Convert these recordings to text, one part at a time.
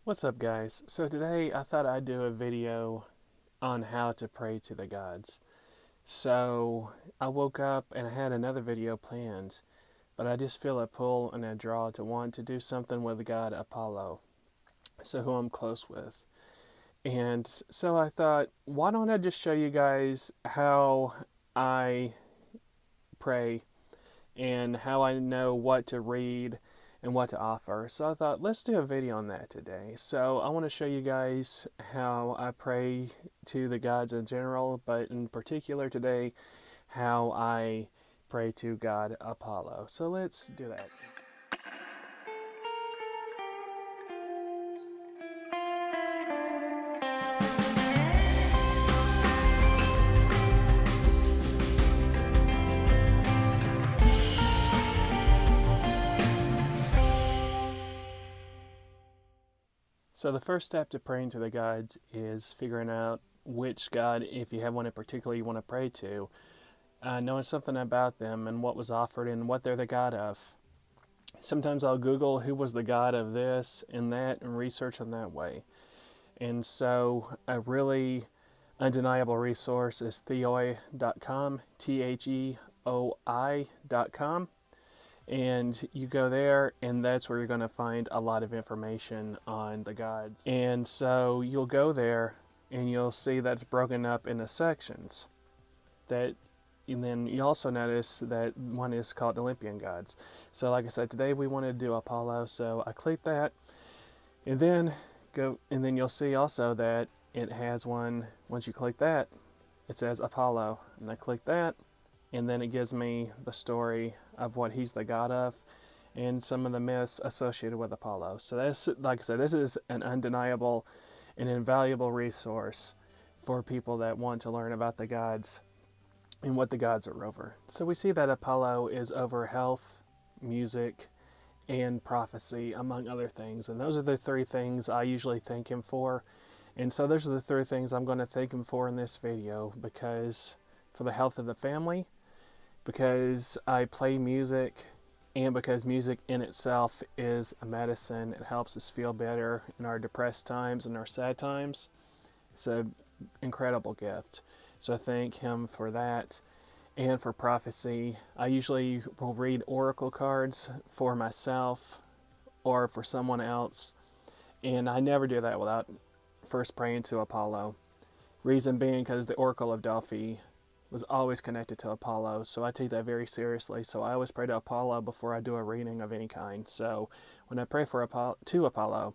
What's up, guys? So today I thought I'd do a video on how to pray to the gods. So I woke up and I had another video planned, but I just feel a pull and a draw to want to do something with the god Apollo, so who I'm close with. And so I thought, why don't I just show you guys how I pray and how I know what to read and what to offer. So I thought, let's do a video on that today. So I want to show you guys how I pray to the gods in general, but in particular today, how I pray to God Apollo. So let's do that. So the first step to praying to the gods is figuring out which god, if you have one in particular you want to pray to, knowing something about them and what was offered and what they're the god of. Sometimes I'll Google who was the god of this and that and research them that way. And so a really undeniable resource is theoi.com, theoi.com. And you go there, and that's where you're going to find a lot of information on the gods. And so you'll go there, and you'll see that's broken up into sections. And then you also notice that one is called Olympian gods. So like I said, today we wanted to do Apollo, so I click that, and then you'll see also that it has one. Once you click that, it says Apollo, and I click that, and then it gives me the story of what he's the god of and some of the myths associated with Apollo. So that's, like I said, this is an undeniable and invaluable resource for people that want to learn about the gods and what the gods are over. So we see that Apollo is over health, music, and prophecy, among other things. And those are the three things I usually thank him for. And so those are the three things I'm going to thank him for in this video, because for the health of the family, because I play music, and because music in itself is a medicine. It helps us feel better in our depressed times and our sad times. It's an incredible gift. So I thank him for that. And for prophecy, I usually will read oracle cards for myself or for someone else. And I never do that without first praying to Apollo. Reason being because the Oracle of Delphi was always connected to Apollo, so I take that very seriously. So I always pray to Apollo before I do a reading of any kind. So when I pray to Apollo,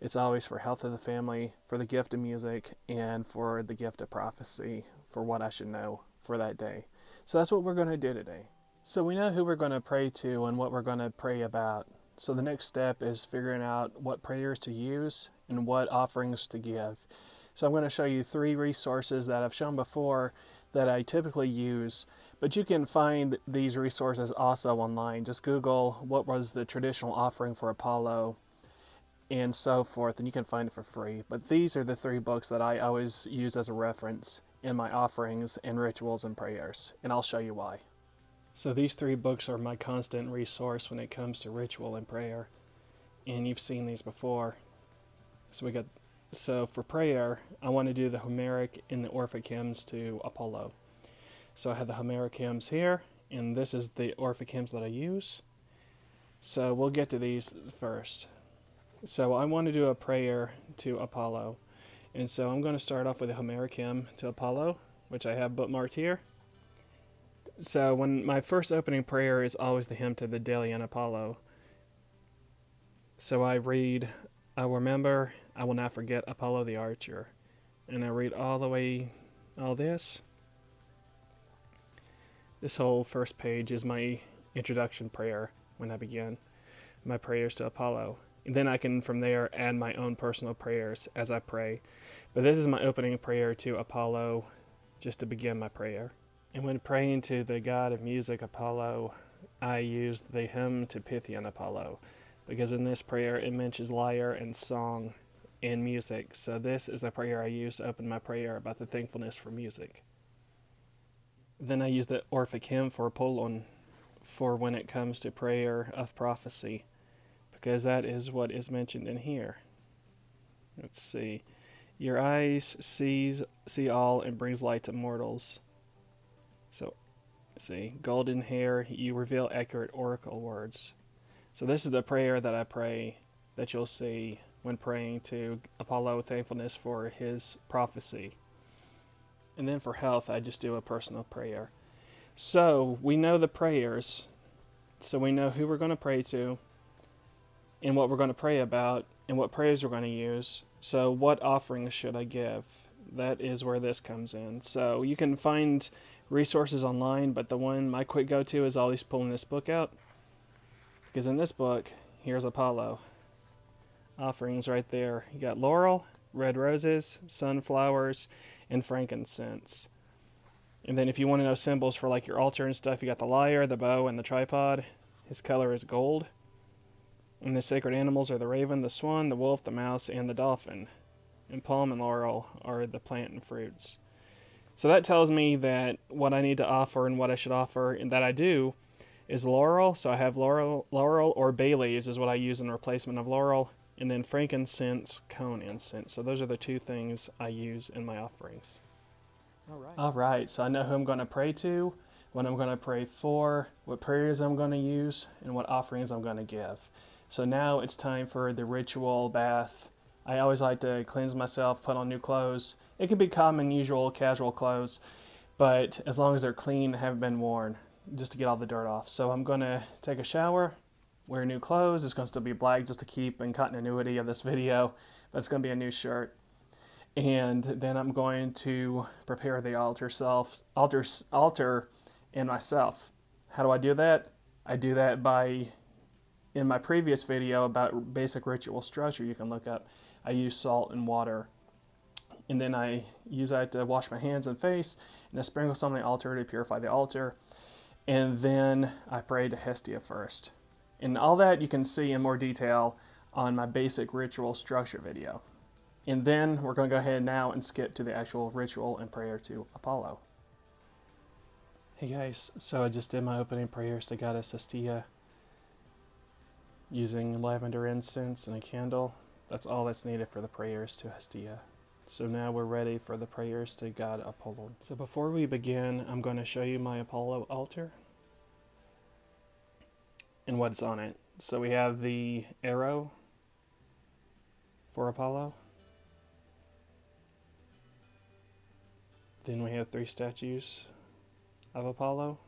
it's always for health of the family, for the gift of music, and for the gift of prophecy, for what I should know for that day. So that's what we're going to do today. So we know who we're going to pray to and what we're going to pray about. So the next step is figuring out what prayers to use and what offerings to give. So I'm going to show you three resources that I've shown before that I typically use, but you can find these resources also online. Just Google what was the traditional offering for Apollo and so forth, and you can find it for free. But these are the three books that I always use as a reference in my offerings and rituals and prayers, and I'll show you why. So these three books are my constant resource when it comes to ritual and prayer, and you've seen these before. So for prayer, I want to do the Homeric and the Orphic hymns to Apollo. So I have the Homeric hymns here, and this is the Orphic hymns that I use. So we'll get to these first. So I want to do a prayer to Apollo. And so I'm going to start off with a Homeric hymn to Apollo, which I have bookmarked here. So when my first opening prayer is always the hymn to the Delian Apollo. So I read, I remember, I will not forget Apollo the archer. And I read all the way, all this. This whole first page is my introduction prayer when I begin my prayers to Apollo. And then I can, from there, add my own personal prayers as I pray. But this is my opening prayer to Apollo, just to begin my prayer. And when praying to the god of music, Apollo, I used the hymn to Pythian Apollo, because in this prayer it mentions lyre and song and music. So this is the prayer I use to open my prayer about the thankfulness for music. Then I use the Orphic hymn for Apollon for when it comes to prayer of prophecy, because that is what is mentioned in here. Let's see. Your eyes see all and brings light to mortals. So, let's see. Golden hair, you reveal accurate oracle words. So this is the prayer that I pray that you'll see when praying to Apollo thankfulness for his prophecy. And then for health, I just do a personal prayer. So we know the prayers. So we know who we're going to pray to and what we're going to pray about and what prayers we're going to use. So what offerings should I give? That is where this comes in. So you can find resources online, but the one my quick go-to is always pulling this book out. Because in this book, here's Apollo. Offerings right there. You got laurel, red roses, sunflowers, and frankincense. And then if you want to know symbols for like your altar and stuff, you got the lyre, the bow, and the tripod. His color is gold. And the sacred animals are the raven, the swan, the wolf, the mouse, and the dolphin. And palm and laurel are the plant and fruits. So that tells me that what I need to offer and what I should offer, and that I do, is laurel. So I have laurel or bay leaves is what I use in replacement of laurel. And then frankincense, cone incense. So those are the two things I use in my offerings. All right, so I know who I'm going to pray to, what I'm going to pray for, what prayers I'm going to use, and what offerings I'm going to give. So now it's time for the ritual bath. I always like to cleanse myself, put on new clothes. It can be common, usual, casual clothes, but as long as they're clean and haven't been worn, just to get all the dirt off. So I'm going to take a shower, wear new clothes. It's going to still be black just to keep in continuity of this video, but it's going to be a new shirt. And then I'm going to prepare the altar and myself. How do I do that? I do that by, in my previous video about basic ritual structure you can look up, I use salt and water. And then I use that to wash my hands and face, and I sprinkle some on the altar to purify the altar. And then I pray to Hestia first. And all that you can see in more detail on my basic ritual structure video. And then we're going to go ahead now and skip to the actual ritual and prayer to Apollo. Hey guys, so I just did my opening prayers to Goddess Hestia using lavender incense and a candle. That's all that's needed for the prayers to Hestia. So now we're ready for the prayers to God Apollo. So before we begin, I'm going to show you my Apollo altar and what's on it. So we have the arrow for Apollo. Then we have 3 statues of Apollo.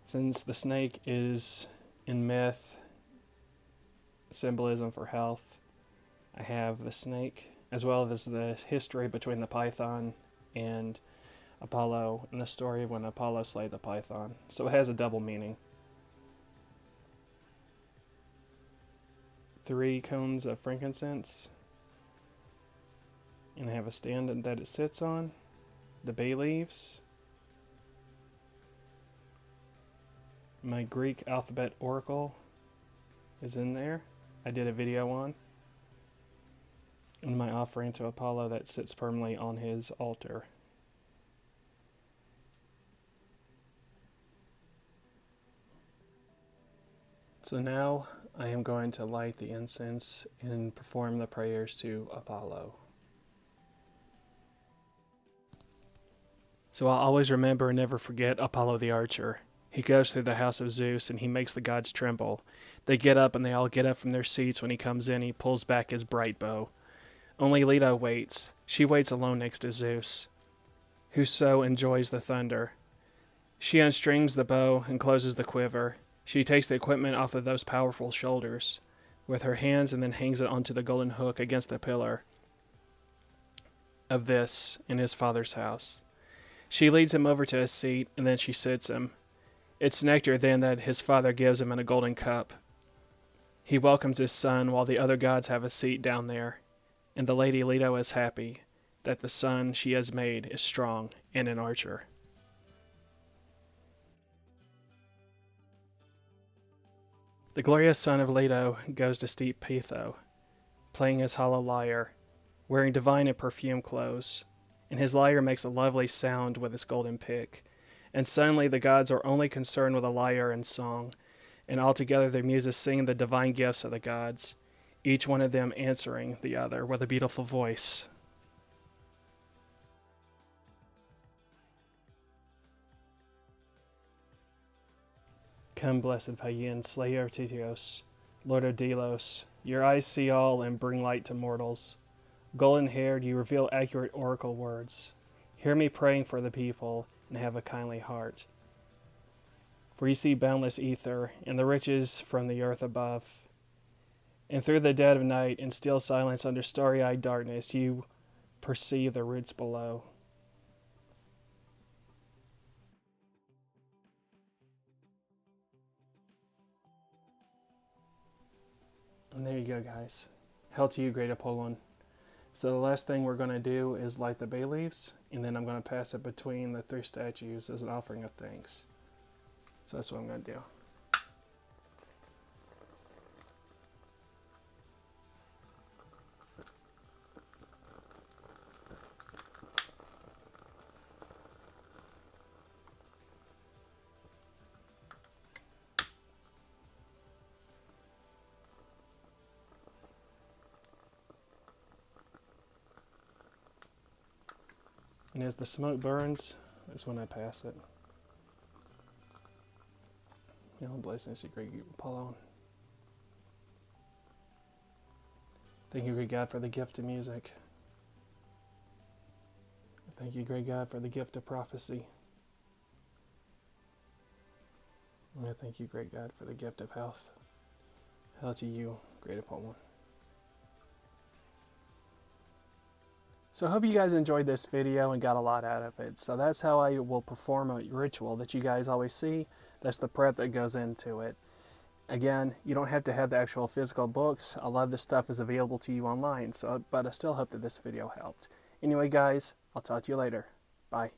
Since the snake is in myth, symbolism for health, I have the snake, as well as the history between the python and Apollo, and the story of when Apollo slayed the python. So it has a double meaning. 3 cones of frankincense. And I have a stand that it sits on, the bay leaves, my Greek alphabet oracle is in there. I did a video on, and my offering to Apollo that sits permanently on his altar. So now I am going to light the incense and perform the prayers to Apollo. So I'll always remember and never forget Apollo the archer. He goes through the house of Zeus and he makes the gods tremble. They get up and they all get up from their seats when he comes in. He pulls back his bright bow. Only Leto waits. She waits alone next to Zeus, who so enjoys the thunder. She unstrings the bow and closes the quiver. She takes the equipment off of those powerful shoulders with her hands and then hangs it onto the golden hook against the pillar of this in his father's house. She leads him over to his seat, and then she sits him. It's nectar then that his father gives him in a golden cup. He welcomes his son while the other gods have a seat down there, and the Lady Leto is happy that the son she has made is strong and an archer. The glorious son of Leto goes to steep Pytho, playing his hollow lyre, wearing divine and perfumed clothes, and his lyre makes a lovely sound with its golden pick. And suddenly the gods are only concerned with a lyre and song, And altogether their muses sing the divine gifts of the gods, each one of them answering the other with a beautiful voice. Come, blessed Paean, slayer of Tityos, Lord of Delos, your eyes see all and bring light to mortals. Golden-haired, you reveal accurate oracle words. Hear me praying for the people, and have a kindly heart. For you see boundless ether, and the riches from the earth above. And through the dead of night, and still silence under starry-eyed darkness, you perceive the roots below. And there you go, guys. Hail to you, great Apollon. So the last thing we're going to do is light the bay leaves, and then I'm going to pass it between the 3 statues as an offering of thanks. So that's what I'm going to do. And as the smoke burns, that's when I pass it. You know, blessings to great Apollon. Thank you, great God, for the gift of music. Thank you, great God, for the gift of prophecy. And I thank you, great God, for the gift of health. Hail to you, great Apollon. So I hope you guys enjoyed this video and got a lot out of it. So that's how I will perform a ritual that you guys always see. That's the prep that goes into it. Again, you don't have to have the actual physical books. A lot of this stuff is available to you online. But I still hope that this video helped. Anyway, guys, I'll talk to you later. Bye.